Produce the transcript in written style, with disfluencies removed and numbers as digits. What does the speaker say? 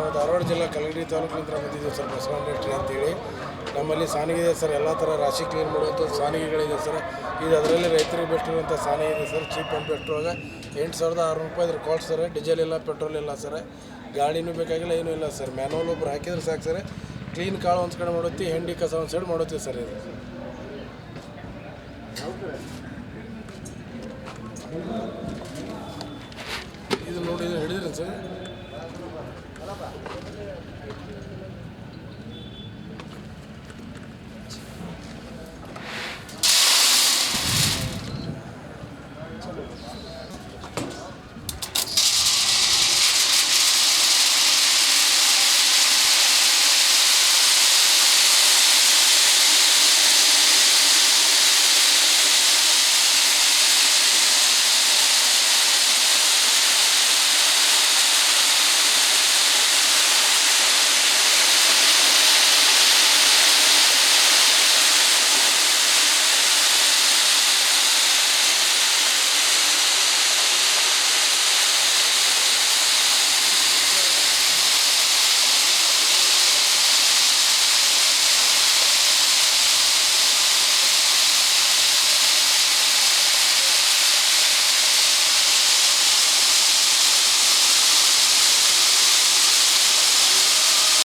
ನಾವು ಧಾರವಾಡ ಜಿಲ್ಲಾ ಕಲಘಟಗಿ ತಾಲೂಕಿನಿಂದ ಬಂದಿದ್ದೀವಿ ಸರ್. ಬಸವ ಇಂಡಸ್ಟ್ರಿ ಅಂತೇಳಿ ನಮ್ಮಲ್ಲಿ ಸಾನಿಗೆ ಇದೆ ಸರ್. ಎಲ್ಲ ಥರ ರಾಶಿ ಕ್ಲೀನ್ ಮಾಡುವಂಥ ಸಾನಿಗೆಗಳಿದೆ ಸರ್. ಇದು ಅದರಲ್ಲಿ ರೈತರಿಗೆ ಬಿಟ್ಟಿರುವಂಥ ಸಾನಿಗೆ ಇದೆ ಸರ್. ಚೀಪ್ ಆ್ಯಂಡ್ ಬೆಸ್ಟ್ ಒಳಗೆ 8,600 ರೂಪಾಯಿ ಇದ್ರ ಕಾಸ್ಟ್ ಸರ್. ಡೀಸೆಲ್ ಇಲ್ಲ, ಪೆಟ್ರೋಲ್ ಇಲ್ಲ ಸರ್. ಗಾಡಿನೂ ಬೇಕಾಗಿಲ್ಲ, ಏನೂ ಇಲ್ಲ ಸರ್. ಮ್ಯಾನುವಲ್ ಒಬ್ರು ಹಾಕಿದ್ರೆ ಸಾಕು ಸರ್. ಕ್ಲೀನ್ ಕಾಳು ಒಂದು ಕಡೆ ಮಾಡುತ್ತಿ, ಹೆಂಡಿ ಕಸ ಒಂದು ಸೈಡ್ ಮಾಡುತ್ತೀವಿ ಸರ್. ಇದು ನೋಡಿ, ಇದು ಹಿಡಿದ್ರಿ ಸರ್.